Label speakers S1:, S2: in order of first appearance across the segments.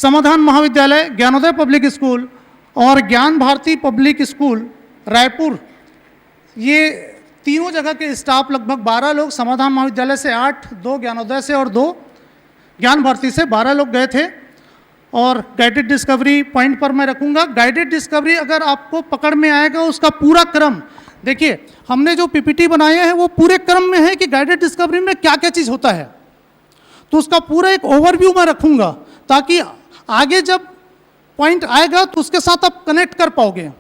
S1: समाधान महाविद्यालय, Gyanodaya public school और ज्ञान भारती पब्लिक स्कूल रायपुर, ये तीनों जगह के स्टाफ लगभग 12 लोग, समाधान महाविद्यालय से 8, 2 ज्ञानोदय से और 2 ज्ञान भारती से 12 लोग गए थे। और गाइडेड डिस्कवरी पॉइंट पर मैं रखूंगा। गाइडेड डिस्कवरी अगर आपको पकड़ में आएगा, उसका पूरा क्रम देखिए, हमने जो पीपीटी बनाया है वो पूरे क्रम में है कि गाइडेड डिस्कवरी में क्या क्या चीज़ होता है, तो उसका पूरा एक ओवरव्यू मैं रखूंगा ताकि आगे जब पॉइंट आएगा तो उसके साथ आप कनेक्ट कर पाओगे।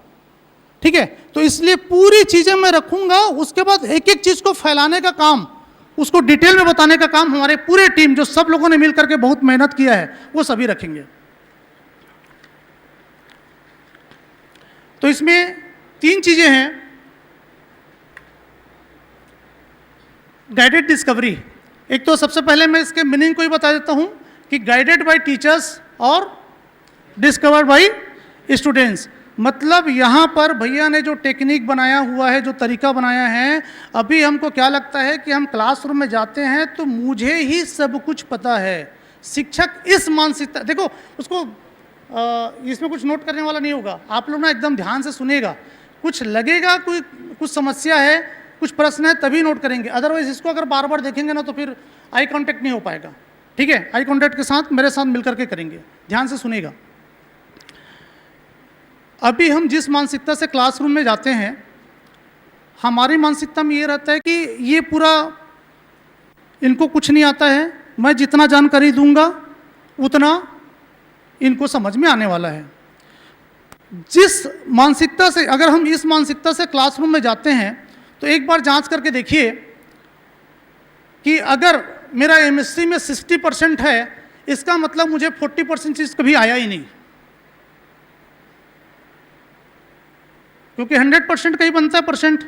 S1: ठीक है, तो इसलिए पूरी चीज़ें मैं रखूंगा। उसके बाद एक एक चीज़ को फैलाने का काम, उसको डिटेल में बताने का काम हमारे पूरे टीम, जो सब लोगों ने मिलकर के बहुत मेहनत किया है, वो सभी रखेंगे। तो इसमें 3 चीज़ें हैं। गाइडेड डिस्कवरी, एक तो सबसे पहले मैं इसके मीनिंग को ही बता देता हूं कि गाइडेड बाय टीचर्स और डिस्कवर्ड बाय स्टूडेंट्स। मतलब यहाँ पर भैया ने जो टेक्निक बनाया हुआ है, जो तरीका बनाया है, अभी हमको क्या लगता है कि हम क्लासरूम में जाते हैं तो मुझे ही सब कुछ पता है। शिक्षक इस मानसिकता, देखो उसको इसमें कुछ नोट करने वाला नहीं होगा, आप लोग ना एकदम ध्यान से सुनेगा। कुछ लगेगा कोई कुछ समस्या है, कुछ प्रश्न है, तभी नोट करेंगे, अदरवाइज इसको अगर बार बार देखेंगे ना तो फिर आई कांटेक्ट नहीं हो पाएगा। ठीक है, आई कांटेक्ट के साथ मेरे साथ मिलकर के करेंगे, ध्यान से सुनेगा। अभी हम जिस मानसिकता से क्लासरूम में जाते हैं, हमारी मानसिकता में ये रहता है कि ये पूरा इनको कुछ नहीं आता है, मैं जितना जानकारी दूंगा उतना इनको समझ में आने वाला है। जिस मानसिकता से, अगर हम इस मानसिकता से क्लासरूम में जाते हैं तो एक बार जांच करके देखिए कि अगर मेरा केमिस्ट्री में 60% है, इसका मतलब मुझे 40% चीज़ कभी आया ही नहीं, क्योंकि 100% का ही बनता है परसेंट।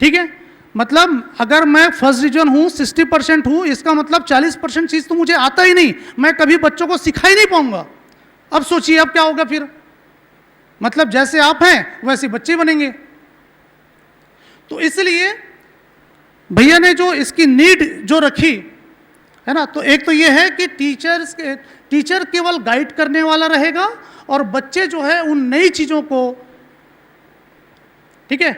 S1: ठीक है, मतलब अगर मैं फर्स्ट डिवीजन हूँ, 60% हूँ, इसका मतलब 40% चीज़ तो मुझे आता ही नहीं, मैं कभी बच्चों को सिखा ही नहीं पाऊंगा। अब सोचिए अब क्या होगा फिर, मतलब जैसे आप हैं वैसे बच्चे बनेंगे। तो इसलिए भैया ने जो इसकी नीड जो रखी है ना, तो एक तो ये है कि टीचर केवल गाइड करने वाला रहेगा और बच्चे जो है उन नई चीज़ों को, ठीक है,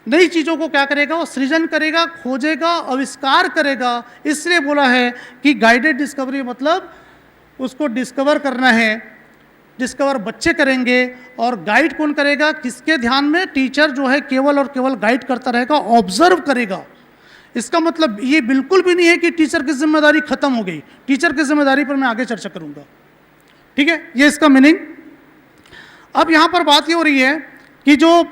S1: नई चीज़ों को क्या करेगा, वो सृजन करेगा, खोजेगा, आविष्कार करेगा। इसलिए बोला है कि गाइडेड डिस्कवरी मतलब उसको डिस्कवर करना है, डिस्कवर बच्चे करेंगे और गाइड कौन करेगा, किसके ध्यान में, टीचर जो है केवल और केवल गाइड करता रहेगा, ऑब्जर्व करेगा। इसका मतलब ये बिल्कुल भी नहीं है कि टीचर की जिम्मेदारी खत्म हो गई, टीचर की जिम्मेदारी पर मैं आगे चर्चा करूंगा। ठीक है, ये इसका मीनिंग। अब यहां पर बात ये हो रही है कि जो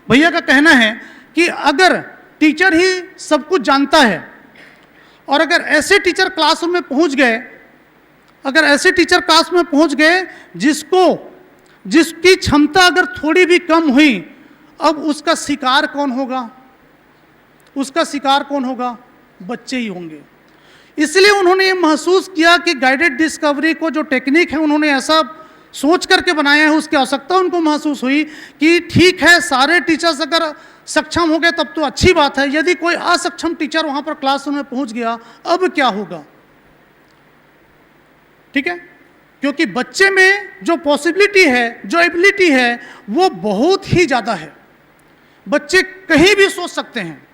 S1: भैया का कहना है कि अगर टिचर ही सब कुछ जानता है और अगर ऐसे टीचर क्लासरूम में पहुंच गए, अगर ऐसे टीचर क्लास में पहुंच गए जिसकी क्षमता अगर थोड़ी भी कम हुई, अब उसका शिकार कौन होगा, उसका शिकार कौन होगा, बच्चे ही होंगे। इसलिए उन्होंने ये महसूस किया कि गाइडेड डिस्कवरी को जो टेक्निक है उन्होंने ऐसा सोच करके बनाया है, उसकी आवश्यकता उनको महसूस हुई कि ठीक है, सारे टीचर्स अगर सक्षम हो गए तब तो अच्छी बात है, यदि कोई असक्षम टीचर वहां पर क्लासरूम में पहुंच गया अब क्या होगा। ठीक है, क्योंकि बच्चे में जो पॉसिबिलिटी है, जो एबिलिटी है, वो बहुत ही ज़्यादा है। बच्चे कहीं भी सोच सकते हैं,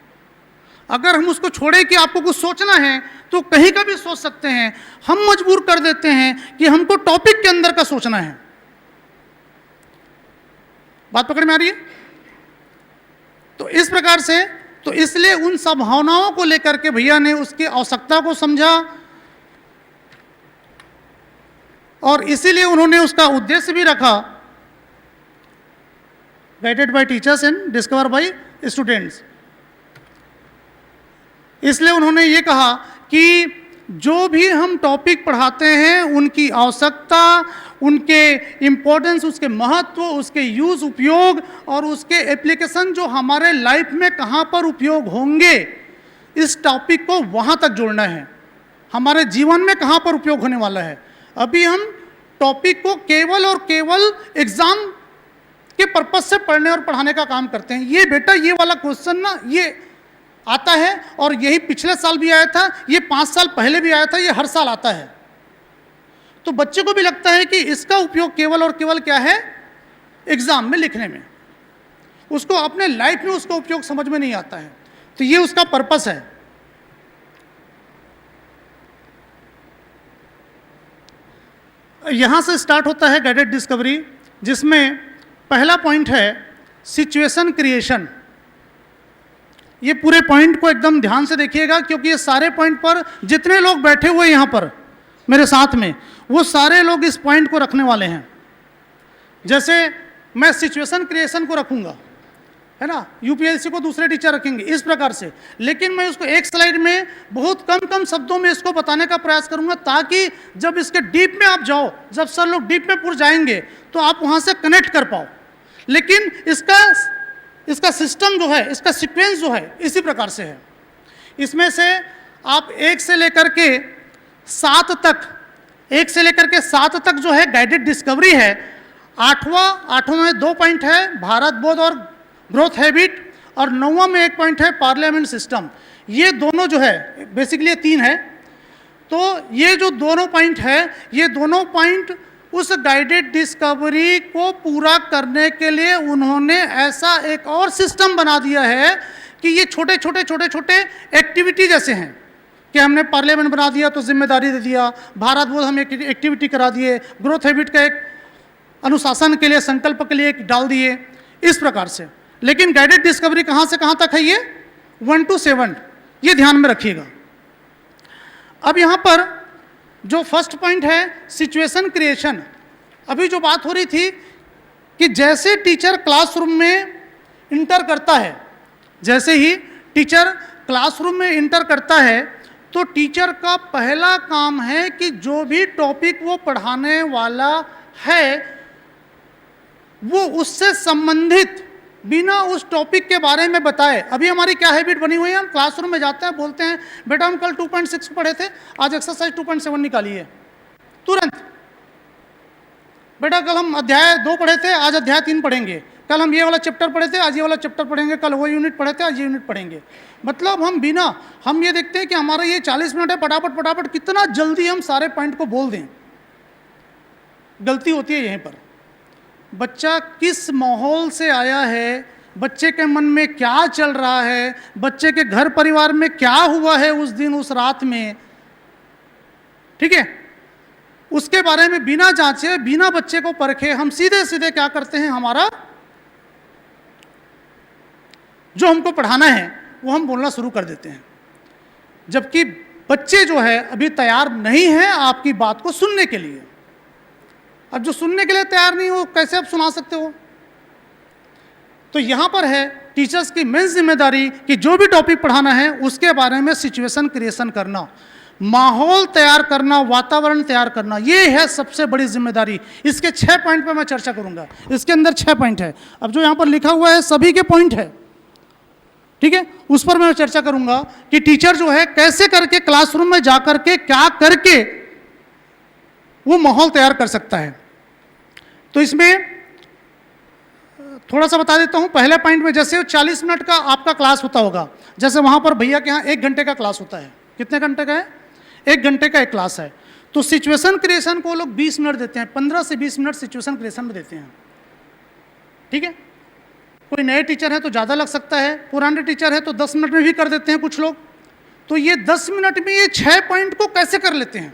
S1: अगर हम उसको छोड़े कि आपको कुछ सोचना है तो कहीं का भी सोच सकते हैं। हम मजबूर कर देते हैं कि हमको टॉपिक के अंदर का सोचना है। बात पकड़ में आ रही है? तो इस प्रकार से, तो इसलिए उन संभावनाओं को लेकर के भैया ने उसकी आवश्यकता को समझा और इसीलिए उन्होंने उसका उद्देश्य भी रखा, guided by teachers and discover by students. इसलिए उन्होंने ये कहा कि जो भी हम टॉपिक पढ़ाते हैं उनकी आवश्यकता, उनके इम्पोर्टेंस, उसके महत्व, उसके यूज़, उपयोग और उसके एप्लीकेशन जो हमारे लाइफ में कहाँ पर उपयोग होंगे, इस टॉपिक को वहाँ तक जोड़ना है, हमारे जीवन में कहाँ पर उपयोग होने वाला है। अभी हम टॉपिक को केवल और केवल एग्ज़ाम के पर्पज से पढ़ने और पढ़ाने का काम करते हैं। ये बेटा, ये वाला क्वेश्चन ना ये आता है और यही पिछले साल भी आया था, ये 5 साल पहले भी आया था, ये हर साल आता है। तो बच्चे को भी लगता है कि इसका उपयोग केवल और केवल क्या है, एग्जाम में लिखने में, उसको अपने लाइफ में उसका उपयोग समझ में नहीं आता है। तो ये उसका पर्पस है। यहां से स्टार्ट होता है गाइडेड डिस्कवरी, जिसमें पहला पॉइंट है सिचुएशन क्रिएशन। ये पूरे पॉइंट को एकदम ध्यान से देखिएगा, क्योंकि ये सारे पॉइंट पर जितने लोग बैठे हुए यहां पर मेरे साथ में, वो सारे लोग इस पॉइंट को रखने वाले हैं। जैसे मैं सिचुएशन क्रिएशन को रखूंगा, है ना, यूपीएससी को दूसरे टीचर रखेंगे, इस प्रकार से, लेकिन मैं उसको एक स्लाइड में बहुत कम शब्दों में इसको बताने का प्रयास करूंगा, ताकि जब इसके डीप में आप जाओ, जब सर लोग डीप में पूर जाएंगे तो आप वहां से कनेक्ट कर पाओ। लेकिन इसका सिस्टम जो है, इसका सीक्वेंस जो है, इसी प्रकार से है। इसमें से आप 1 से लेकर के 7 तक जो है गाइडेड डिस्कवरी है। आठवां में 2 पॉइंट है भारत बोध और ग्रोथ हैबिट, और 9वां में 1 पॉइंट है पार्लियामेंट सिस्टम। ये दोनों जो है, बेसिकली 3 है। तो ये जो दोनों पॉइंट है, ये दोनों पॉइंट उस गाइडेड डिस्कवरी को पूरा करने के लिए उन्होंने ऐसा एक और सिस्टम बना दिया है कि ये छोटे छोटे एक्टिविटी जैसे हैं, कि हमने पार्लियामेंट बना दिया तो जिम्मेदारी दे दिया, भारत बोध हम एक एक्टिविटी करा दिए, ग्रोथ हैबिट का एक अनुशासन के लिए, संकल्प के लिए एक डाल दिए, इस प्रकार से। लेकिन गाइडेड डिस्कवरी कहां से कहां तक है, ये 1 to 7, ये ध्यान में रखिएगा। अब यहां पर जो फर्स्ट पॉइंट है सिचुएशन क्रिएशन, अभी जो बात हो रही थी कि जैसे टीचर क्लासरूम में इंटर करता है, जैसे ही टीचर क्लासरूम में इंटर करता है, तो टीचर का पहला काम है कि जो भी टॉपिक वो पढ़ाने वाला है, वो उससे संबंधित बिना उस टॉपिक के बारे में बताए। अभी हमारी क्या हैबिट बनी हुई है, हम क्लासरूम में जाते हैं, बोलते हैं बेटा हम कल 2.6 पढ़े थे, आज एक्सरसाइज 2.7 निकालिए, तुरंत। बेटा कल हम अध्याय 2 पढ़े थे, आज अध्याय 3 पढ़ेंगे, कल हम ये वाला चैप्टर पढ़े थे, आज ये वाला चैप्टर पढ़ेंगे, कल वो यूनिट पढ़े थे, आज ये यूनिट पढ़ेंगे। मतलब हम ये देखते हैं कि हमारा ये 40 मिनट है, फटाफट कितना जल्दी हम सारे पॉइंट को बोल दें। गलती होती है यहीं पर। बच्चा किस माहौल से आया है, बच्चे के मन में क्या चल रहा है, बच्चे के घर परिवार में क्या हुआ है उस दिन, उस रात में, ठीक है, उसके बारे में बिना जांचे, बिना बच्चे को परखे हम सीधे क्या करते हैं, हमारा जो हमको पढ़ाना है वो हम बोलना शुरू कर देते हैं, जबकि बच्चे जो है अभी तैयार नहीं है आपकी बात को सुनने के लिए। अब जो सुनने के लिए तैयार नहीं हो, कैसे आप सुना सकते हो? तो यहां पर है टीचर्स की मेन जिम्मेदारी कि जो भी टॉपिक पढ़ाना है उसके बारे में सिचुएशन क्रिएशन करना, माहौल तैयार करना, वातावरण तैयार करना, ये है सबसे बड़ी जिम्मेदारी। इसके 6 पॉइंट पे मैं चर्चा करूंगा। इसके अंदर 6 पॉइंट है। अब जो यहां पर लिखा हुआ है सभी के पॉइंट है, ठीक है, उस पर मैं चर्चा करूंगा कि टीचर जो है कैसे करके क्लासरूम में जाकर के क्या करके वो माहौल तैयार कर सकता है। तो इसमें थोड़ा सा बता देता हूं। पहले पॉइंट में जैसे 40 मिनट का आपका क्लास होता होगा, जैसे वहां पर भैया के यहाँ 1 घंटे का क्लास होता है। कितने घंटे का है? 1 घंटे का एक क्लास है। तो सिचुएशन क्रिएशन को लोग 20 मिनट देते हैं, 15 से 20 मिनट सिचुएशन क्रिएशन में देते हैं, ठीक है। कोई नए टीचर है तो ज़्यादा लग सकता है, पुराने टीचर है तो 10 मिनट में भी कर देते हैं कुछ लोग। तो ये 10 मिनट में ये 6 पॉइंट को कैसे कर लेते हैं,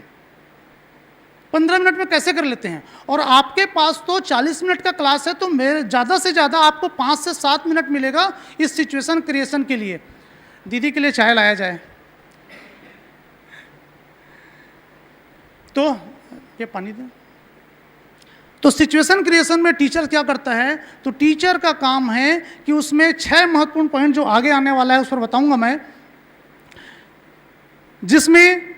S1: 15 मिनट में कैसे कर लेते हैं? और आपके पास तो 40 मिनट का क्लास है, तो मेरे ज़्यादा से ज़्यादा आपको 5 से 7 मिनट मिलेगा इस सिचुएशन क्रिएशन के लिए। दीदी के लिए चाय लाया जाए तो ये पानी दे। तो सिचुएशन क्रिएशन में टीचर क्या करता है? तो टीचर का काम है कि उसमें 6 महत्वपूर्ण पॉइंट जो आगे आने वाला है उस पर बताऊंगा मैं, जिसमें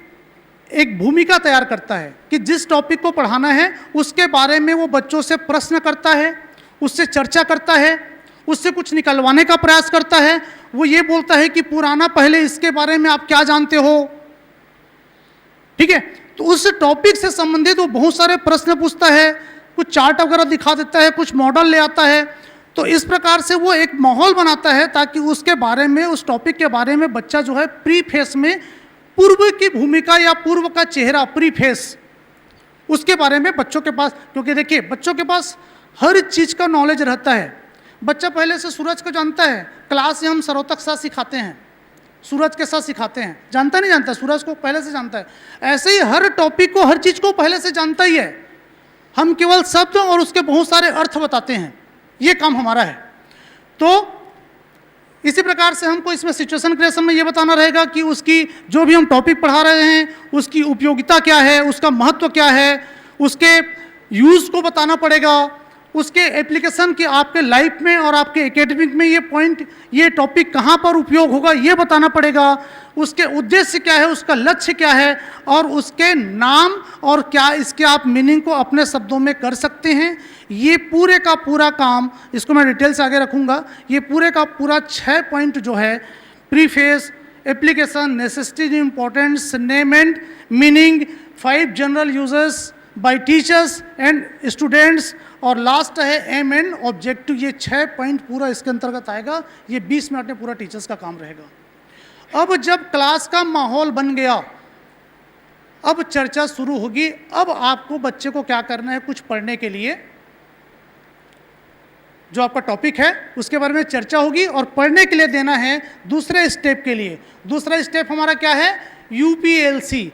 S1: एक भूमिका तैयार करता है कि जिस टॉपिक को पढ़ाना है उसके बारे में वो बच्चों से प्रश्न करता है, उससे चर्चा करता है, उससे कुछ निकलवाने का प्रयास करता है। वो ये बोलता है कि पुराना पहले इसके बारे में आप क्या जानते हो, ठीक है। तो उस टॉपिक से संबंधित वो बहुत सारे प्रश्न पूछता है, कुछ चार्ट वगैरह दिखा देता है, कुछ मॉडल ले आता है। तो इस प्रकार से वो एक माहौल बनाता है ताकि उसके बारे में, उस टॉपिक के बारे में बच्चा जो है प्री फेस में, पूर्व की भूमिका या पूर्व का चेहरा, प्री फेस, उसके बारे में बच्चों के पास, क्योंकि देखिए बच्चों के पास हर चीज़ का नॉलेज रहता है। बच्चा पहले से सूरज को जानता है, क्लास में हम सरोतक साथ सिखाते हैं, सूरज के साथ सिखाते हैं, जानता नहीं जानता, सूरज को पहले से जानता है। ऐसे ही हर टॉपिक को, हर चीज़ को पहले से जानता ही है। हम केवल शब्द और उसके बहुत सारे अर्थ बताते हैं, ये काम हमारा है। तो इसी प्रकार से हमको इसमें सिचुएशन क्रिएशन में ये बताना रहेगा कि उसकी जो भी हम टॉपिक पढ़ा रहे हैं उसकी उपयोगिता क्या है, उसका महत्व क्या है, उसके यूज़ को बताना पड़ेगा, उसके एप्लीकेशन की आपके लाइफ में और आपके एकेडमिक में ये पॉइंट, ये टॉपिक कहाँ पर उपयोग होगा ये बताना पड़ेगा, उसके उद्देश्य क्या है, उसका लक्ष्य क्या है, और उसके नाम और क्या इसके आप मीनिंग को अपने शब्दों में कर सकते हैं। ये पूरे का पूरा काम, इसको मैं डिटेल से आगे रखूँगा, ये पूरे का पूरा 6 पॉइंट जो है, preface, application, necessity, importance, name and meaning, 5 general uses bye teachers and students, और लास्ट है एम एंड ऑब्जेक्टिव। ये 6 पॉइंट पूरा इसके अंतर्गत आएगा। ये 20 मिनट में पूरा टीचर्स का काम रहेगा। अब जब क्लास का माहौल बन गया, अब चर्चा शुरू होगी। अब आपको बच्चे को क्या करना है, कुछ पढ़ने के लिए जो आपका टॉपिक है उसके बारे में चर्चा होगी और पढ़ने के लिए देना है दूसरे स्टेप के लिए। दूसरा स्टेप हमारा क्या है, यूपीएलसी।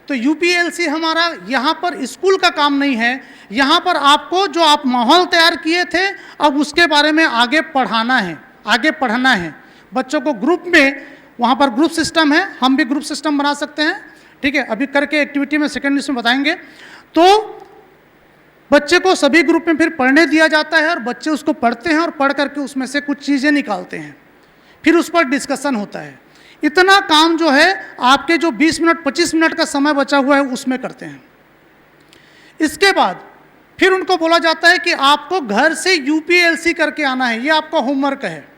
S1: तो यूपीएलसी हमारा यहाँ पर स्कूल का काम नहीं है, यहाँ पर आपको जो आप माहौल तैयार किए थे अब उसके बारे में आगे पढ़ाना है, आगे पढ़ना है बच्चों को। ग्रुप में वहाँ पर ग्रुप सिस्टम है, हम भी ग्रुप सिस्टम बना सकते हैं, ठीक है, अभी करके एक्टिविटी में सेकेंड इसमें बताएंगे। तो बच्चे को सभी ग्रुप में फिर पढ़ने दिया जाता है और बच्चे उसको पढ़ते हैं और पढ़ करके उसमें से कुछ चीज़ें निकालते हैं, फिर उस पर डिस्कशन होता है। इतना काम जो है आपके जो 20 मिनट 25 मिनट का समय बचा हुआ है उसमें करते हैं। इसके बाद फिर उनको बोला जाता है कि आपको घर से यूपीएलसी करके आना है, ये आपका होमवर्क है।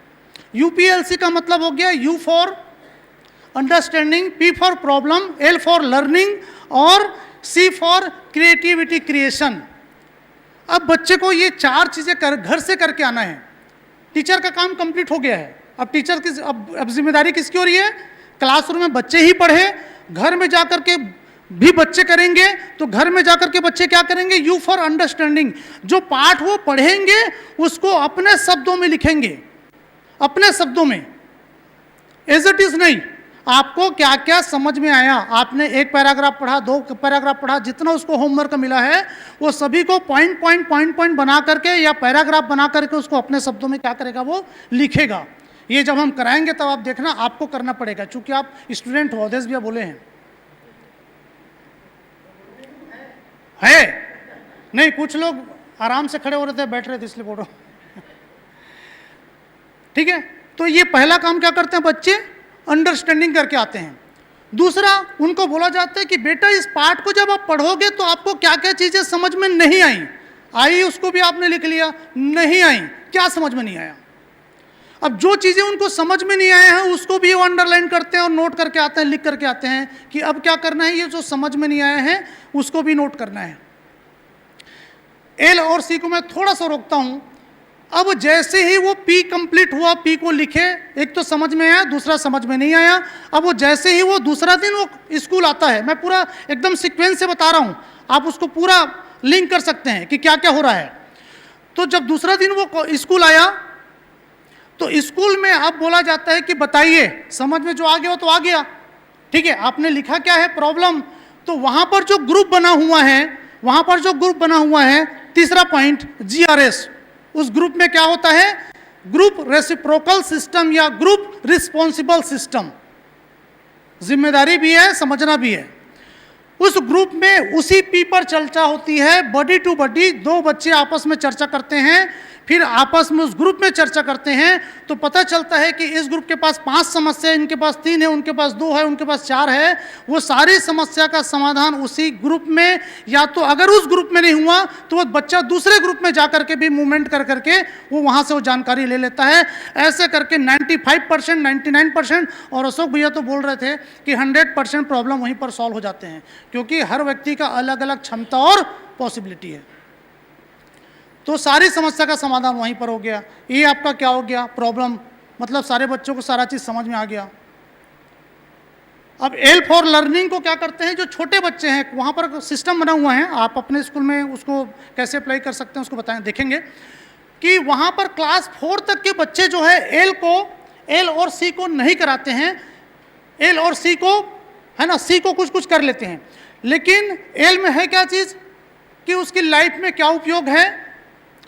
S1: यूपीएलसी का मतलब हो गया you for understanding, P for problem, L for learning और सी फॉर क्रिएटिविटी क्रिएशन। अब बच्चे को ये 4 चीज़ें घर से करके आना है। टीचर का काम कंप्लीट हो गया है, अब टीचर की अब जिम्मेदारी किसकी हो रही है, क्लासरूम में बच्चे ही पढ़े, घर में जाकर के भी बच्चे करेंगे। तो घर में जाकर के बच्चे क्या करेंगे, यू फॉर अंडरस्टैंडिंग, जो पाठ वो पढ़ेंगे उसको अपने शब्दों में लिखेंगे, अपने शब्दों में, एज इट इज नहीं। आपको क्या क्या समझ में आया, आपने 1 पैराग्राफ पढ़ा, 2 पैराग्राफ पढ़ा, जितना उसको होमवर्क मिला है वो सभी को पॉइंट पॉइंट पॉइंट पॉइंट बना करके या पैराग्राफ बना करके उसको अपने शब्दों में क्या करेगा, वो लिखेगा। ये जब हम कराएंगे तब आप देखना आपको करना पड़ेगा, चूंकि आप स्टूडेंट हो, अवधेश भैया बोले हैं है नहीं, कुछ लोग आराम से खड़े हो रहे थे, बैठ रहे थे, इसलिए बोल रहा हूं। ठीक है, तो ये पहला काम क्या करते हैं बच्चे, अंडरस्टैंडिंग करके आते हैं। दूसरा, उनको बोला जाता है कि बेटा इस पाठ को जब आप पढ़ोगे तो आपको क्या क्या चीजें समझ में नहीं आई उसको भी आपने लिख लिया, नहीं आई, क्या समझ में नहीं आया। अब जो चीजें उनको समझ में नहीं आया है उसको भी वो अंडरलाइन करते हैं और नोट करके आते हैं, लिख करके आते हैं कि अब क्या करना है, ये जो समझ में नहीं आया है उसको भी नोट करना है। एल और सी को मैं थोड़ा सा रोकता हूं। अब जैसे ही वो पी कंप्लीट हुआ, पी को लिखे, एक तो समझ में आया, दूसरा समझ में नहीं आया। अब वो जैसे ही वो दूसरा दिन वो स्कूल आता है, मैं पूरा एकदम सीक्वेंस से बता रहा हूं, आप उसको पूरा लिंक कर सकते हैं कि क्या क्या हो रहा है। तो जब दूसरा दिन वो स्कूल आया तो स्कूल में अब बोला जाता है कि बताइए, समझ में जो आ गया वो तो आ गया, ठीक है, आपने लिखा क्या है, प्रॉब्लम। तो वहां पर जो ग्रुप बना हुआ है, वहां पर जो ग्रुप बना हुआ है, तीसरा पॉइंट जीआरएस, उस ग्रुप में क्या होता है, ग्रुप रेसिप्रोकल सिस्टम या ग्रुप रिस्पॉन्सिबल सिस्टम। जिम्मेदारी भी है, समझना भी है। उस ग्रुप में उसी पी पर चर्चा होती है, बॉडी टू बॉडी, 2 बच्चे आपस में चर्चा करते हैं, फिर आपस में उस ग्रुप में चर्चा करते हैं। तो पता चलता है कि इस ग्रुप के पास 5 समस्या है, इनके पास 3 है, उनके पास 2 है, उनके पास 4 है। वो सारी समस्या का समाधान उसी ग्रुप में, या तो अगर उस ग्रुप में नहीं हुआ तो वो बच्चा दूसरे ग्रुप में जा करके भी मूवमेंट कर करके वो वहाँ से वो जानकारी ले लेता है। ऐसे करके 95%, 99%, और अशोक भैया तो बोल रहे थे कि 100% प्रॉब्लम वहीं पर सॉल्व हो जाते हैं, क्योंकि हर व्यक्ति का अलग अलग क्षमता और पॉसिबिलिटी है। तो सारी समस्या का समाधान वहीं पर हो गया। ये आपका क्या हो गया, प्रॉब्लम, मतलब सारे बच्चों को सारा चीज़ समझ में आ गया। अब एल फॉर लर्निंग को क्या करते हैं, जो छोटे बच्चे हैं वहाँ पर सिस्टम बना हुआ है, आप अपने स्कूल में उसको कैसे अप्लाई कर सकते हैं उसको बताएं, देखेंगे कि वहाँ पर क्लास 4 तक के बच्चे जो है एल और सी को नहीं कराते हैं, एल और सी को, है ना, सी को कुछ कुछ कर लेते हैं, लेकिन एल में है क्या चीज़ कि उसकी लाइफ में क्या उपयोग है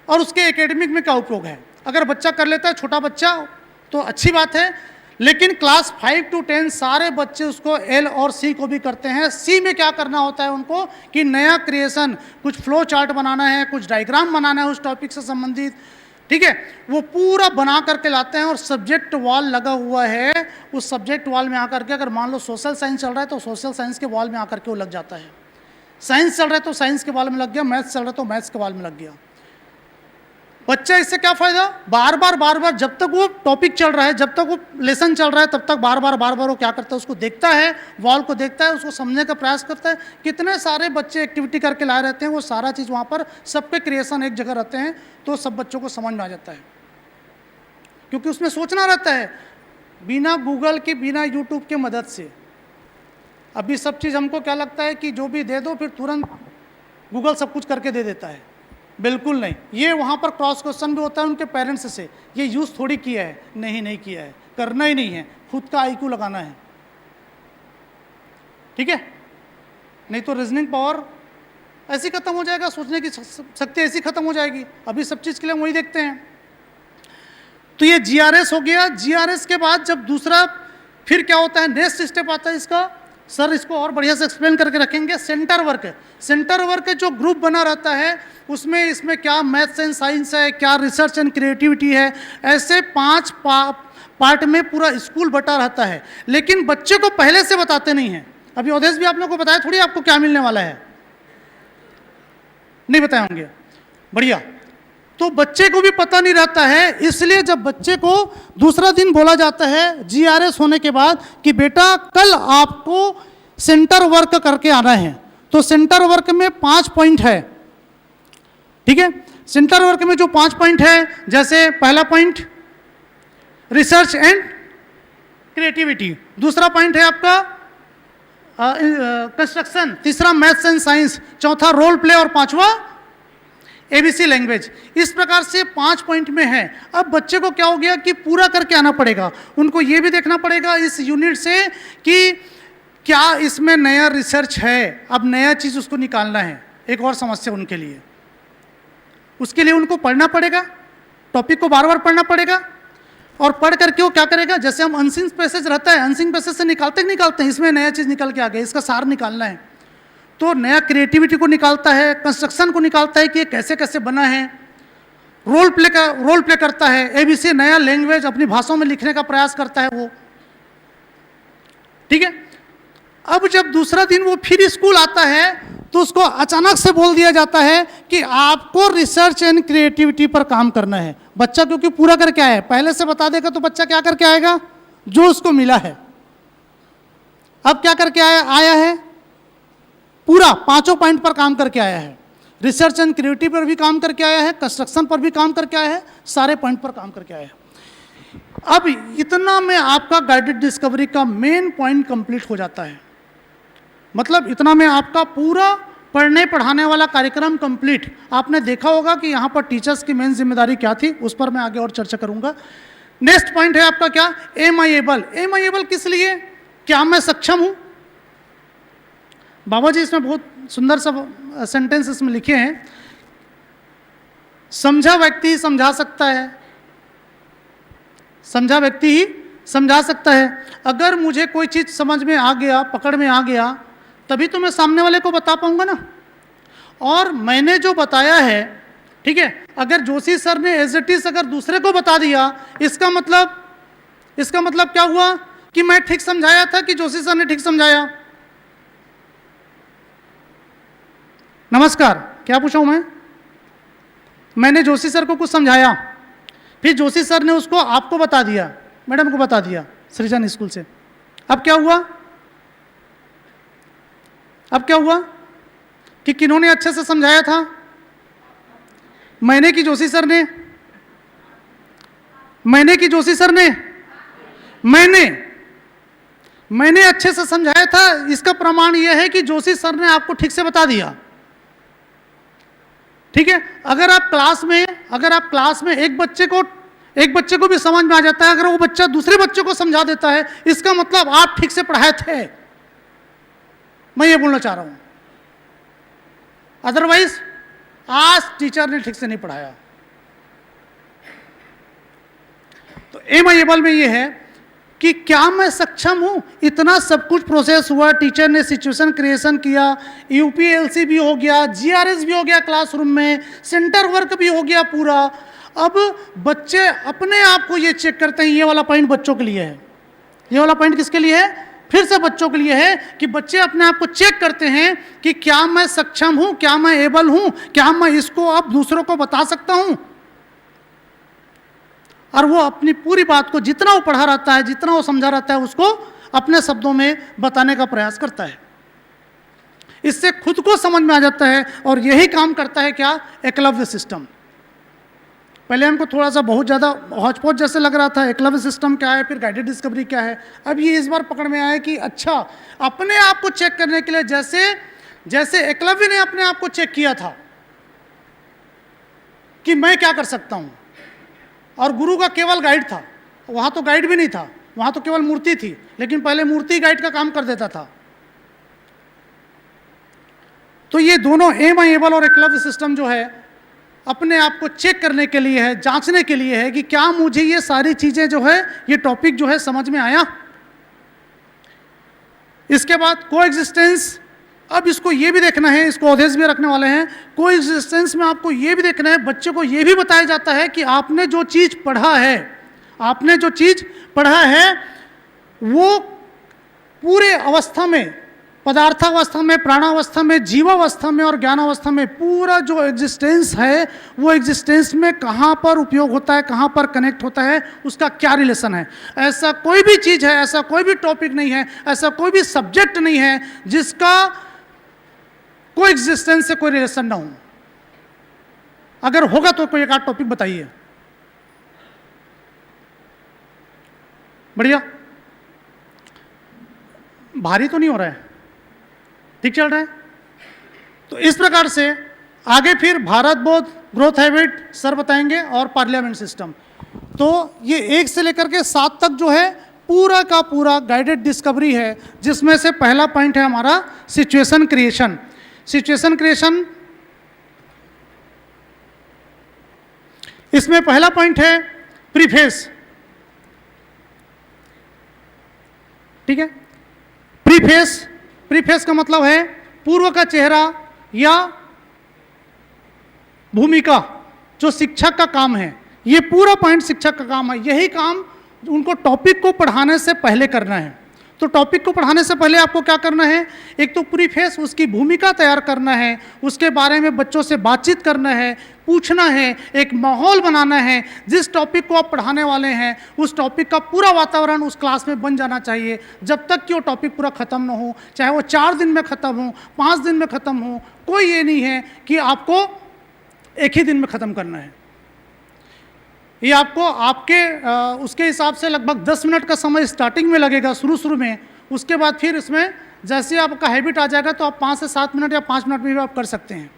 S1: और उसके एकेडमिक में क्या उपयोग है। अगर बच्चा कर लेता है, छोटा बच्चा, तो अच्छी बात है, लेकिन क्लास 5 to 10 सारे बच्चे उसको एल और सी को भी करते हैं। सी में क्या करना होता है उनको कि नया क्रिएशन, कुछ फ्लो चार्ट बनाना है, कुछ डायग्राम बनाना है उस टॉपिक से संबंधित, ठीक है, वो पूरा बना करके लाते हैं और सब्जेक्ट वॉल लगा हुआ है, उस सब्जेक्ट वॉल में आकर के, अगर मान लो सोशल साइंस चल रहा है तो सोशल साइंस के वॉल में आकर के वो लग जाता है, साइंस चल रहा है तो साइंस के वॉल में लग गया, मैथ्स चल रहा है तो मैथ्स के वॉल में लग गया। बच्चा इससे क्या फायदा, बार बार जब तक वो टॉपिक चल रहा है, जब तक वो लेसन चल रहा है, तब तक बार बार वो क्या करता है, उसको देखता है, वॉल को देखता है, उसको समझने का प्रयास करता है। कितने सारे बच्चे एक्टिविटी करके लाए रहते हैं, वो सारा चीज़ वहाँ पर सबके क्रिएशन एक जगह रहते हैं, तो सब बच्चों को समझ में आ जाता है, क्योंकि उसमें सोचना रहता है, बिना गूगल के, बिना यूट्यूब के मदद से। अभी सब चीज़ हमको क्या लगता है कि जो भी दे दो फिर तुरंत गूगल सब कुछ करके दे देता है, बिल्कुल नहीं। ये वहाँ पर क्रॉस क्वेश्चन भी होता है उनके पेरेंट्स से, ये यूज़ थोड़ी किया है, नहीं किया है, करना ही नहीं है, खुद का आईक्यू लगाना है, ठीक है, नहीं तो रीजनिंग पावर ऐसी खत्म हो जाएगा, सोचने की शक्ति ऐसी खत्म हो जाएगी। अभी सब चीज़ के लिए वही देखते हैं। तो ये जीआरएस हो गया। जीआरएस के बाद जब दूसरा फिर क्या होता है, नेक्स्ट स्टेप आता है इसका, सर इसको और बढ़िया से एक्सप्लेन करके रखेंगे। सेंटर वर्क, सेंटर वर्क जो ग्रुप बना रहता है उसमें, इसमें क्या मैथ्स एंड साइंस है, क्या रिसर्च एंड क्रिएटिविटी है, ऐसे 5 पार्ट में पूरा स्कूल बटा रहता है, लेकिन बच्चे को पहले से बताते नहीं हैं। अभी अवधेश भी आप लोगों को बताया थोड़ी आपको क्या मिलने वाला है, नहीं बताए होंगे, बढ़िया। तो बच्चे को भी पता नहीं रहता है, इसलिए जब बच्चे को दूसरा दिन बोला जाता है जीआरएस होने के बाद कि बेटा कल आपको सेंटर वर्क करके आना है, तो सेंटर वर्क में 5 पॉइंट है, ठीक है। सेंटर वर्क में जो 5 पॉइंट है, जैसे पहला पॉइंट रिसर्च एंड क्रिएटिविटी, दूसरा पॉइंट है आपका कंस्ट्रक्शन, तीसरा मैथ्स एंड साइंस, चौथा रोल प्ले और पांचवा एबीसी लैंग्वेज। इस प्रकार से 5 पॉइंट में है। अब बच्चे को क्या हो गया कि पूरा करके आना पड़ेगा, उनको ये भी देखना पड़ेगा इस यूनिट से कि क्या इसमें नया रिसर्च है, अब नया चीज़ उसको निकालना है। एक और समस्या उनके लिए, उसके लिए उनको पढ़ना पड़ेगा, टॉपिक को बार बार पढ़ना पड़ेगा, और पढ़ करके वो क्या करेगा, जैसे हम अनसीन पैसेज रहता है, अनसीन पैसेज से निकालते हैं, इसमें नया चीज़ निकल के आ गया, इसका सार निकालना है, तो नया क्रिएटिविटी को निकालता है, कंस्ट्रक्शन को निकालता है कि ये कैसे कैसे बना है, रोल प्ले करता है, एबीसी नया लैंग्वेज अपनी भाषाओं में लिखने का प्रयास करता है वो, ठीक है। अब जब दूसरा दिन वो फिर स्कूल आता है तो उसको अचानक से बोल दिया जाता है कि आपको रिसर्च एंड क्रिएटिविटी पर काम करना है। बच्चा क्योंकि पूरा करके आया है, पहले से बता देगा तो बच्चा क्या करके आएगा, जो उसको मिला है। अब क्या करके आया है, पूरा 5 पॉइंट पर काम करके आया है, रिसर्च एंड क्रिएटिविटी पर भी काम करके आया है, कंस्ट्रक्शन पर भी काम करके आया है, सारे पॉइंट पर काम करके आया है। अब इतना में आपका गाइडेड डिस्कवरी का मेन पॉइंट कंप्लीट हो जाता है, मतलब इतना में आपका पूरा पढ़ने पढ़ाने वाला कार्यक्रम कंप्लीट। आपने देखा होगा कि यहाँ पर टीचर्स की मेन जिम्मेदारी क्या थी, उस पर मैं आगे और चर्चा करूंगा। नेक्स्ट पॉइंट है आपका क्या, am I able. Am I able किस लिए, क्या मैं सक्षम हूँ। बाबा जी इसमें बहुत सुंदर सा सेंटेंस इसमें लिखे हैं, समझा व्यक्ति ही समझा सकता है, समझा व्यक्ति ही समझा सकता है। अगर मुझे कोई चीज़ समझ में आ गया, पकड़ में आ गया, तभी तो मैं सामने वाले को बता पाऊंगा ना। और मैंने जो बताया है, ठीक है, अगर जोशी सर ने एज इट इज अगर दूसरे को बता दिया, इसका मतलब क्या हुआ कि मैं ठीक समझाया था कि जोशी सर ने ठीक समझाया। नमस्कार, क्या पूछा हूं मैंने जोशी सर को कुछ समझाया, फिर जोशी सर ने उसको आपको बता दिया, मैडम को बता दिया सृजन स्कूल से। अब क्या हुआ कि किन्होंने अच्छे से समझाया था, मैंने कि जोशी सर ने, मैंने मैंने अच्छे से समझाया था, इसका प्रमाण यह है कि जोशी सर ने आपको ठीक से बता दिया। ठीक है, अगर आप क्लास में एक बच्चे को भी समझ में आ जाता है, अगर वो बच्चा दूसरे बच्चे को समझा देता है, इसका मतलब आप ठीक से पढ़ाए थे, मैं ये बोलना चाह रहा हूं। अदरवाइज आज टीचर ने ठीक से नहीं पढ़ाया। तो एम आई एबल में ये है कि क्या मैं सक्षम हूं, इतना सब कुछ प्रोसेस हुआ, टीचर ने सिचुएशन क्रिएशन किया, यूपीएलसी भी हो गया, जीआरएस भी हो गया, क्लासरूम में सेंटर वर्क भी हो गया पूरा। अब बच्चे अपने आप को ये चेक करते हैं, ये वाला पॉइंट बच्चों के लिए है, ये वाला पॉइंट किसके लिए है, फिर से बच्चों के लिए है, कि बच्चे अपने आप को चेक करते हैं कि क्या मैं सक्षम हूं, क्या मैं एबल हूं, क्या मैं इसको अब दूसरों को बता सकता हूं। और वो अपनी पूरी बात को जितना वो पढ़ा रहता है, जितना वो समझा रहता है, उसको अपने शब्दों में बताने का प्रयास करता है। इससे खुद को समझ में आ जाता है, और यही काम करता है क्या, एकलव्य सिस्टम। पहले हमको थोड़ा सा बहुत ज़्यादा हौच-पौच जैसे लग रहा था, एकलव्य सिस्टम क्या है, फिर गाइडेड डिस्कवरी क्या है। अब ये इस बार पकड़ में आया कि अच्छा, अपने आप को चेक करने के लिए जैसे एकलव्य ने अपने आप को चेक किया था कि मैं क्या कर सकता हूँ, और गुरु का केवल गाइड था, वहाँ तो गाइड भी नहीं था, वहाँ तो केवल मूर्ति थी, लेकिन पहले मूर्ति गाइड का काम कर देता था। तो ये दोनों एम आई एबल और एकलव्य सिस्टम जो है, अपने आप को चेक करने के लिए है, जांचने के लिए है कि क्या मुझे ये सारी चीज़ें जो है, ये टॉपिक जो है समझ में आया। इसके बाद कोएग्जिस्टेंस, अब इसको ये भी देखना है, इसको अवधेश भी रखने वाले हैं। कोएग्जिस्टेंस में आपको ये भी देखना है, बच्चे को ये भी बताया जाता है कि आपने जो चीज़ पढ़ा है वो पूरे अवस्था में, पदार्थावस्था में, प्राणावस्था में, जीवावस्था में और ज्ञानावस्था में पूरा जो एग्जिस्टेंस है, वो एग्जिस्टेंस में कहाँ पर उपयोग होता है, कहाँ पर कनेक्ट होता है, उसका क्या रिलेशन है। ऐसा कोई भी चीज़ है, ऐसा कोई भी टॉपिक नहीं है, ऐसा कोई भी सब्जेक्ट नहीं है जिसका कोई एग्जिस्टेंस से कोई रिलेशन ना हो। अगर होगा तो कोई एक आध टॉपिक बताइए। बढ़िया, भारी तो नहीं हो रहा है, ठीक चल रहा है। तो इस प्रकार से आगे फिर भारत बोध, ग्रोथ हैबिट सर बताएंगे, और पार्लियामेंट सिस्टम। तो ये 1 से लेकर के 7 तक जो है पूरा का पूरा गाइडेड डिस्कवरी है, जिसमें से पहला पॉइंट है हमारा सिचुएशन क्रिएशन। सिचुएशन क्रिएशन, इसमें पहला पॉइंट है प्रीफेस। ठीक है, प्रीफेस का मतलब है पूर्व का चेहरा या भूमिका, जो शिक्षक का काम है। ये पूरा पॉइंट शिक्षक का काम है, यही काम उनको टॉपिक को पढ़ाने से पहले करना है। तो टॉपिक को पढ़ाने से पहले आपको क्या करना है, एक तो प्रीफेस, उसकी भूमिका तैयार करना है, उसके बारे में बच्चों से बातचीत करना है, पूछना है, एक माहौल बनाना है। जिस टॉपिक को आप पढ़ाने वाले हैं, उस टॉपिक का पूरा वातावरण उस क्लास में बन जाना चाहिए, जब तक कि वो टॉपिक पूरा ख़त्म ना हो। चाहे वो 4 दिन में ख़त्म हो, 5 दिन में ख़त्म हो, कोई ये नहीं है कि आपको एक ही दिन में ख़त्म करना है। ये आपको आपके उसके हिसाब से लगभग 10 मिनट का समय स्टार्टिंग में लगेगा, शुरू में। उसके बाद फिर इसमें जैसे आपका हैबिट आ जाएगा, तो आप 5 से 7 मिनट या 5 मिनट में भी आप कर सकते हैं।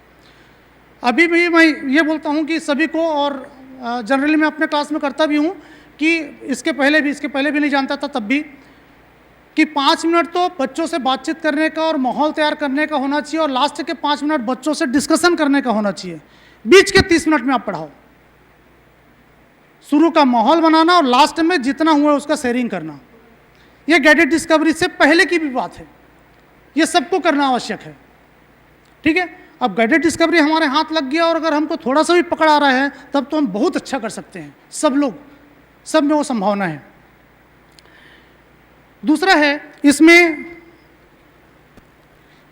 S1: अभी भी मैं ये बोलता हूँ कि सभी को, और जनरली मैं अपने क्लास में करता भी हूँ, कि इसके पहले भी नहीं जानता था तब भी, कि 5 मिनट तो बच्चों से बातचीत करने का और माहौल तैयार करने का होना चाहिए, और लास्ट के 5 मिनट बच्चों से डिस्कशन करने का होना चाहिए। बीच के 30 मिनट में आप पढ़ाओ। शुरू का माहौल बनाना और लास्ट में जितना हुआ उसका शेयरिंग करना, यह गाइडेड डिस्कवरी से पहले की भी बात है, यह सबको करना आवश्यक है। ठीक है, अब गाइडेड डिस्कवरी हमारे हाथ लग गया, और अगर हमको थोड़ा सा भी पकड़ आ रहा है, तब तो हम बहुत अच्छा कर सकते हैं। सब में वो संभावना है। दूसरा है, इसमें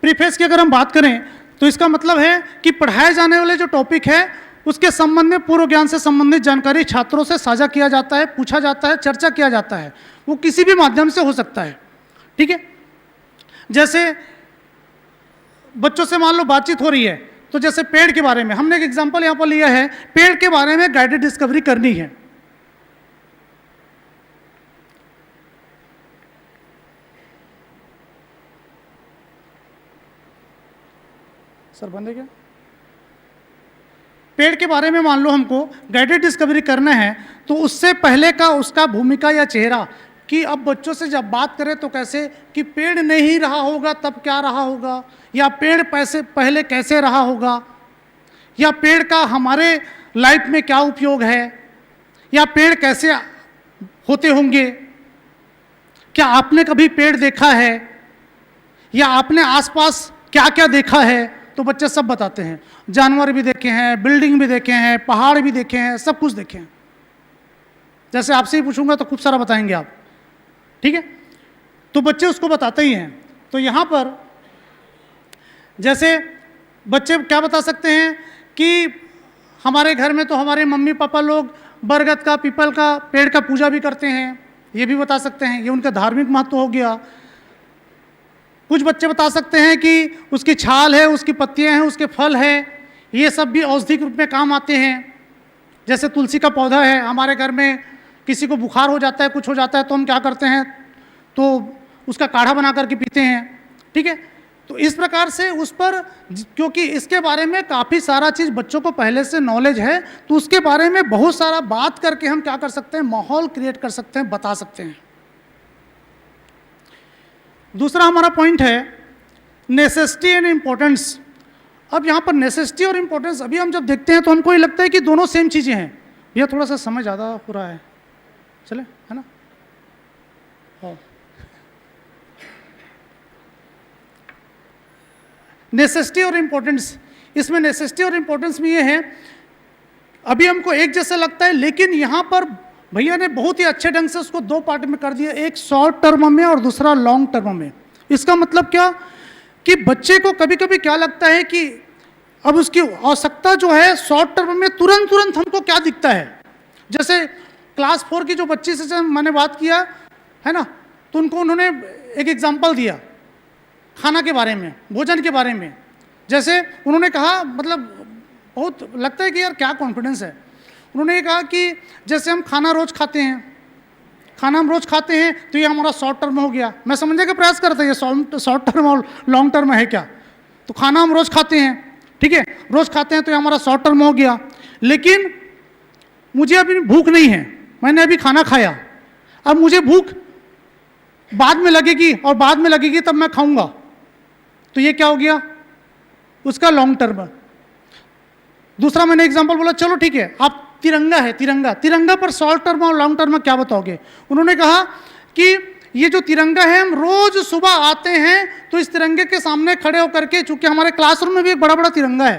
S1: प्रीफेस की अगर हम बात करें, तो इसका मतलब है कि पढ़ाए जाने वाले जो टॉपिक है, उसके संबंध में पूर्व ज्ञान से संबंधित जानकारी छात्रों से साझा किया जाता है, पूछा जाता है, चर्चा किया जाता है। वो किसी भी माध्यम से हो सकता है। ठीक है, जैसे बच्चों से मान लो बातचीत हो रही है, तो जैसे पेड़ के बारे में हमने एक एग्जांपल यहाँ पर लिया है, पेड़ के बारे में गाइडेड डिस्कवरी करनी है। सर बंद है क्या? पेड़ के बारे में मान लो हमको गाइडेड डिस्कवरी करना है, तो उससे पहले का उसका भूमिका या चेहरा, कि अब बच्चों से जब बात करें तो कैसे कि पेड़ नहीं रहा होगा तब क्या रहा होगा, या पेड़ पहले कैसे रहा होगा, या पेड़ का हमारे लाइफ में क्या उपयोग है, या पेड़ कैसे होते होंगे, क्या आपने कभी पेड़ देखा है, या आपने आसपास क्या क्या देखा है। तो बच्चे सब बताते हैं, जानवर भी देखे हैं, बिल्डिंग भी देखे हैं, पहाड़ भी देखे हैं, सब कुछ देखे हैं। जैसे आपसे ही पूछूंगा तो खूब सारा बताएंगे आप, ठीक है। तो बच्चे उसको बताते ही हैं। तो यहाँ पर जैसे बच्चे क्या बता सकते हैं कि हमारे घर में तो हमारे मम्मी पापा लोग बरगद का, पीपल का पेड़ का पूजा भी करते हैं, ये भी बता सकते हैं, ये उनका धार्मिक महत्व हो गया। कुछ बच्चे बता सकते हैं कि उसकी छाल है, उसकी पत्तियां हैं, उसके फल हैं, ये सब भी औषधि के रूप में काम आते हैं। जैसे तुलसी का पौधा है, हमारे घर में किसी को बुखार हो जाता है, कुछ हो जाता है, तो हम क्या करते हैं, तो उसका काढ़ा बना करके पीते हैं, ठीक है। तो इस प्रकार से उस पर, क्योंकि इसके बारे में काफ़ी सारा चीज़ बच्चों को पहले से नॉलेज है, तो उसके बारे में बहुत सारा बात करके हम क्या कर सकते हैं, माहौल क्रिएट कर सकते हैं, बता सकते हैं। दूसरा हमारा पॉइंट है नेसेसिटी एंड इम्पोर्टेंस। अब यहाँ पर नेसेसिटी और इम्पोर्टेंस अभी हम जब देखते हैं तो हमको ये लगता है कि दोनों सेम चीज़ें हैं। भैया थोड़ा सा समय ज़्यादा हो रहा है, चले, है ना। हाँ, नेसेसिटी और इम्पोर्टेंस, इसमें नेसेसिटी और इम्पोर्टेंस में ये है, अभी हमको एक जैसा लगता है, लेकिन यहाँ पर भैया ने बहुत ही अच्छे ढंग से उसको दो पार्ट में कर दिया, एक शॉर्ट टर्म में और दूसरा लॉन्ग टर्म में। इसका मतलब क्या कि बच्चे को कभी कभी क्या लगता है कि अब उसकी आवश्यकता जो है शॉर्ट टर्म में तुरंत हमको क्या दिखता है। जैसे क्लास 4 की जो बच्ची से मैंने बात किया है ना, तो उनको उन्होंने एक एग्जाम्पल दिया खाना के बारे में, भोजन के बारे में। जैसे उन्होंने कहा, मतलब बहुत लगता है कि यार क्या कॉन्फिडेंस है। उन्होंने ये कहा कि जैसे हम खाना रोज खाते हैं, खाना हम रोज खाते हैं, तो ये हमारा शॉर्ट टर्म हो गया। मैं समझने का प्रयास करता हूँ ये शॉर्ट टर्म और लॉन्ग टर्म है क्या। तो खाना हम रोज खाते हैं, ठीक है, रोज खाते हैं, तो ये हमारा शॉर्ट टर्म हो गया। लेकिन मुझे अभी भूख नहीं है, मैंने अभी खाना खाया, अब मुझे भूख बाद में लगेगी और बाद में लगेगी तब मैं खाऊंगा, तो ये क्या हो गया, उसका लॉन्ग टर्म। दूसरा मैंने एग्जांपल बोला, चलो ठीक है, आप तिरंगा है, तिरंगा पर शॉर्ट टर्म और लॉन्ग टर्म में क्या बताओगे। उन्होंने कहा कि ये जो तिरंगा है, हम रोज सुबह आते हैं तो इस तिरंगे के सामने खड़े होकर के, चूंकि हमारे क्लासरूम में भी एक बड़ा बड़ा तिरंगा है,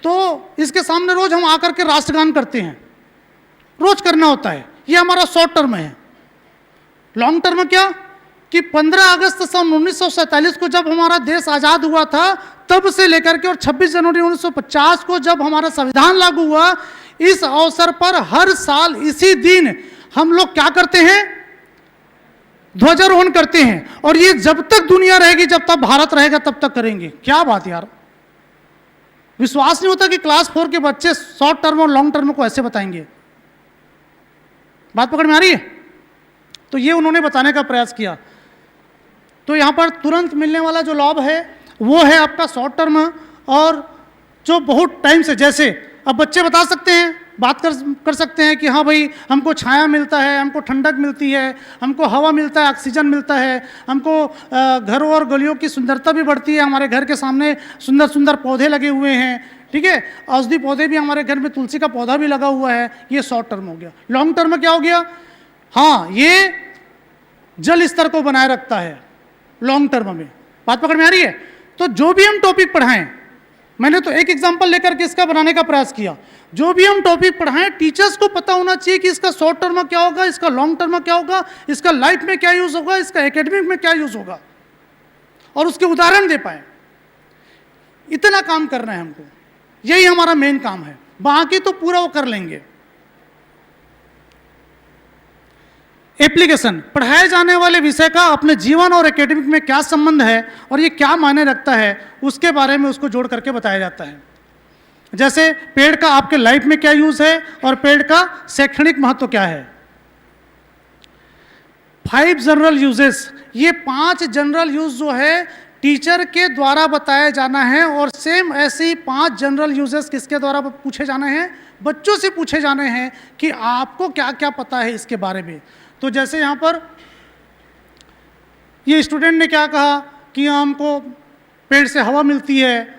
S1: तो इसके सामने रोज हम आकर के राष्ट्रगान करते हैं, रोज करना होता है, ये हमारा शॉर्ट टर्म है। लॉन्ग टर्म क्या कि 15 अगस्त सन 1947 को जब हमारा देश आज़ाद हुआ था, तब से लेकर के और 26 जनवरी 1950 को जब हमारा संविधान लागू हुआ, इस अवसर पर हर साल इसी दिन हम लोग क्या करते हैं, ध्वजारोहण करते हैं। और ये जब तक दुनिया रहेगी, जब तक भारत रहेगा, तब तक करेंगे। क्या बात यार, विश्वास नहीं होता कि क्लास 4 के बच्चे शॉर्ट टर्म और लॉन्ग टर्म को ऐसे बताएंगे। बात पकड़ में आ रही है। तो ये उन्होंने बताने का प्रयास किया। तो यहां पर तुरंत मिलने वाला जो लाभ है वो है आपका शॉर्ट टर्म, और जो बहुत टाइम से, जैसे अब बच्चे बता सकते हैं, बात कर सकते हैं कि हाँ भाई हमको छाया मिलता है, हमको ठंडक मिलती है, हमको हवा मिलता है, ऑक्सीजन मिलता है, हमको घरों और गलियों की सुंदरता भी बढ़ती है, हमारे घर के सामने सुंदर सुंदर पौधे लगे हुए हैं, ठीक है, औषधि पौधे भी हमारे घर में, तुलसी का पौधा भी लगा हुआ है। ये शॉर्ट टर्म हो गया। लॉन्ग टर्म में क्या हो गया, हाँ ये जल स्तर को बनाए रखता है लॉन्ग टर्म में। बात पकड़ में आ रही है। तो जो भी हम टॉपिक पढ़ाएं, मैंने तो एक एग्जांपल लेकर के इसका बनाने का प्रयास किया, जो भी हम टॉपिक पढ़ाएं टीचर्स को पता होना चाहिए कि इसका शॉर्ट टर्म में क्या होगा, इसका लॉन्ग टर्म में क्या होगा, इसका लाइफ में क्या यूज होगा, इसका एकेडमिक में क्या यूज होगा, और उसके उदाहरण दे पाए। इतना काम करना है हमको, यही हमारा मेन काम है। बाकी तो पूरा वो कर लेंगे। एप्लीकेशन, पढ़ाए जाने वाले विषय का अपने जीवन और एकेडमिक में क्या संबंध है और ये क्या मायने रखता है, उसके बारे में उसको जोड़ करके बताया जाता है। जैसे पेड़ का आपके लाइफ में क्या यूज है और पेड़ का शैक्षणिक महत्व क्या है। 5 जनरल यूजेस, ये 5 जनरल यूज जो है टीचर के द्वारा बताया जाना है, और सेम ऐसे ही 5 जनरल यूजेस किसके द्वारा पूछे जाने हैं? बच्चों से पूछे जाने हैं कि आपको क्या क्या पता है इसके बारे में। तो जैसे यहाँ पर ये स्टूडेंट ने क्या कहा कि हमको पेड़ से हवा मिलती है,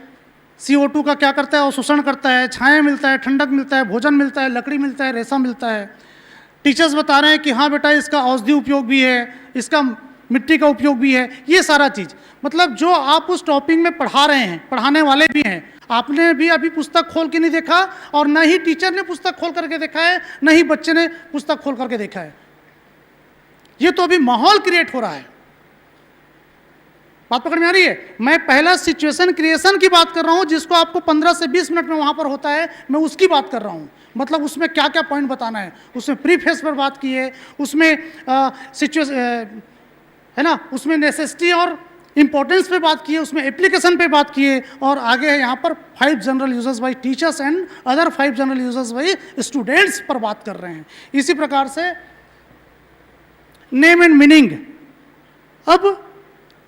S1: CO2 का क्या करता है, अवशोषण करता है, छाया मिलता है, ठंडक मिलता है, भोजन मिलता है, लकड़ी मिलता है, रेशा मिलता है। टीचर्स बता रहे हैं कि हाँ बेटा इसका औषधि उपयोग भी है, इसका मिट्टी का उपयोग भी है, ये सारा चीज़। मतलब जो आप उस टॉपिक में पढ़ा रहे हैं, पढ़ाने वाले भी हैं, आपने भी अभी पुस्तक खोल के नहीं देखा, और न ही टीचर ने पुस्तक खोल करके देखा है, न ही बच्चे ने पुस्तक खोल करके देखा है। ये तो अभी माहौल क्रिएट हो रहा है। बात पकड़ में आ रही है? मैं पहला सिचुएशन क्रिएशन की बात कर रहा हूं, जिसको आपको 15 से 20 मिनट में वहां पर होता है, मैं उसकी बात कर रहा हूं। मतलब उसमें क्या क्या पॉइंट बताना है, उसमें प्रीफेस पर बात की है, उसमें सिचुएशन है ना, उसमें नेसेसिटी और इंपॉर्टेंस पे बात की है, उसमें एप्लीकेशन पे बात की है, और आगे है यहाँ पर 5 general users by teachers and other 5 general users by students पर बात कर रहे हैं। इसी प्रकार से नेम एंड मीनिंग। अब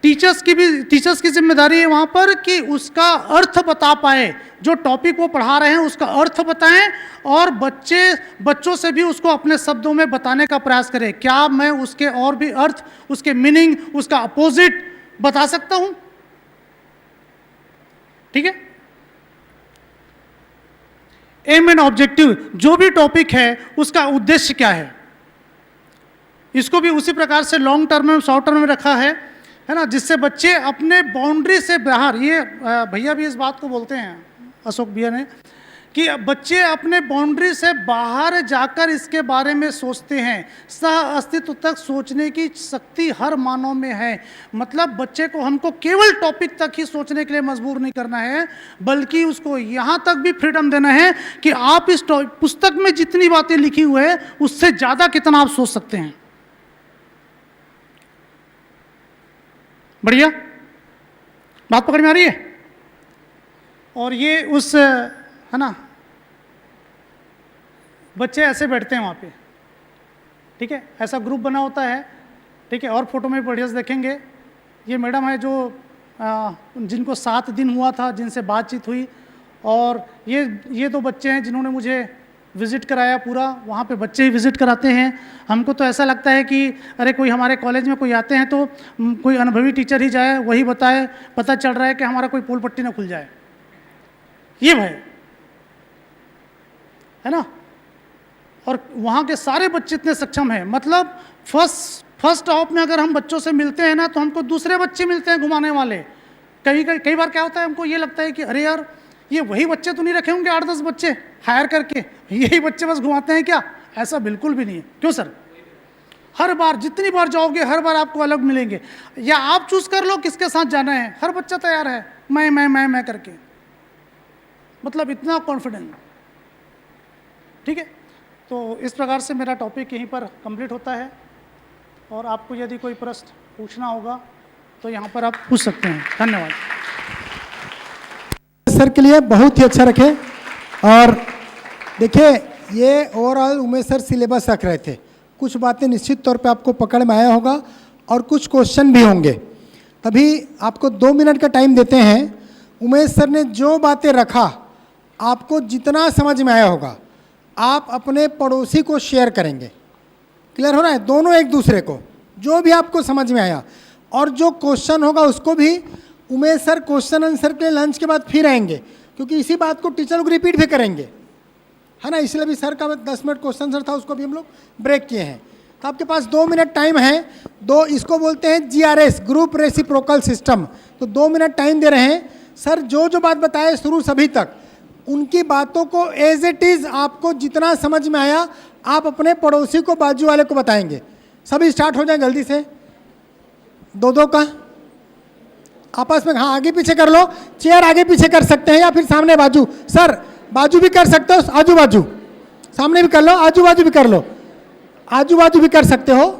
S1: टीचर्स की जिम्मेदारी है वहाँ पर कि उसका अर्थ बता पाए, जो टॉपिक वो पढ़ा रहे हैं उसका अर्थ बताएं, और बच्चों से भी उसको अपने शब्दों में बताने का प्रयास करें। क्या मैं उसके और भी अर्थ, उसके मीनिंग, उसका अपोजिट बता सकता हूं? ठीक है। एम एंड ऑब्जेक्टिव, जो भी टॉपिक है उसका उद्देश्य क्या है, इसको भी उसी प्रकार से लॉन्ग टर्म में, शॉर्ट टर्म में रखा है ना, जिससे बच्चे अपने बाउंड्री से बाहर, ये भैया भी इस बात को बोलते हैं, अशोक भैया ने, कि बच्चे अपने बाउंड्री से बाहर जाकर इसके बारे में सोचते हैं। सह अस्तित्व तक सोचने की शक्ति हर मानव में है। मतलब बच्चे को हमको केवल टॉपिक तक ही सोचने के लिए मजबूर नहीं करना है, बल्कि उसको यहाँ तक भी फ्रीडम देना है कि आप इस पुस्तक में जितनी बातें लिखी हुई है उससे ज़्यादा कितना आप सोच सकते हैं। बढ़िया बात पकड़ में आ रही है? और ये उस है ना, बच्चे ऐसे बैठते हैं वहाँ पे, ठीक है, ऐसा ग्रुप बना होता है, ठीक है। और फोटो में बढ़िया से देखेंगे, ये मैडम है जो जिनको 7 दिन हुआ था, जिनसे बातचीत हुई, और ये 2 बच्चे हैं जिन्होंने मुझे विज़िट कराया पूरा। वहाँ पे बच्चे ही विज़िट कराते हैं। हमको तो ऐसा लगता है कि अरे कोई हमारे कॉलेज में कोई आते हैं तो कोई अनुभवी टीचर ही जाए, वही बताए, पता चल रहा है कि हमारा कोई पोल पट्टी ना खुल जाए, ये भाई है ना। और वहाँ के सारे बच्चे इतने सक्षम हैं, मतलब फर्स्ट ऑफ में अगर हम बच्चों से मिलते हैं ना, तो हमको दूसरे बच्चे मिलते हैं घुमाने वाले। कई बार क्या होता है, हमको ये लगता है कि अरे यार ये वही बच्चे तो नहीं रखे होंगे 8-10 बच्चे हायर करके, यही बच्चे बस घुमाते हैं क्या? ऐसा बिल्कुल भी नहीं है। क्यों सर? हर बार जितनी बार जाओगे हर बार आपको अलग मिलेंगे, या आप चूज कर लो किसके साथ जाना है। हर बच्चा तैयार है मैं करके, मतलब इतना कॉन्फिडेंट। ठीक है, तो इस प्रकार से मेरा टॉपिक यहीं पर कंप्लीट होता है, और आपको यदि कोई प्रश्न पूछना होगा तो यहाँ पर आप पूछ सकते हैं। धन्यवाद
S2: सर के लिए, बहुत ही अच्छा रखे। और देखिए ये ओवरऑल उमेश सर सिलेबस रख रहे थे, कुछ बातें निश्चित तौर पे आपको पकड़ में आया होगा और कुछ क्वेश्चन भी होंगे। तभी आपको 2 मिनट का टाइम देते हैं। उमेश सर ने जो बातें रखा, आपको जितना समझ में आया होगा आप अपने पड़ोसी को शेयर करेंगे। क्लियर हो रहा है? दोनों एक दूसरे को, जो भी आपको समझ में आया, और जो क्वेश्चन होगा उसको भी उमेश सर क्वेश्चन आंसर के लंच के बाद फिर आएंगे, क्योंकि इसी बात को टीचर लोग रिपीट भी करेंगे, है ना। इसलिए भी सर का 10 मिनट क्वेश्चन आंसर था, उसको भी हम लोग ब्रेक किए हैं। तो आपके पास 2 मिनट टाइम है। इसको बोलते हैं GRS, ग्रुप रेसिप्रोकल सिस्टम। तो 2 मिनट टाइम दे रहे हैं। सर जो बात बताए शुरू सभी तक, उनकी बातों को एज इट इज़ आपको जितना समझ में आया आप अपने पड़ोसी को, बाजू वाले को बताएंगे। सभी स्टार्ट हो जाए जल्दी से, 2-2 का आपस में। हाँ, आगे पीछे कर लो, चेयर आगे पीछे कर सकते हैं या फिर सामने बाजू। सर बाजू भी कर सकते हो, आजू बाजू, सामने भी कर लो, आजू बाजू भी कर लो, आजू बाजू भी कर सकते हो।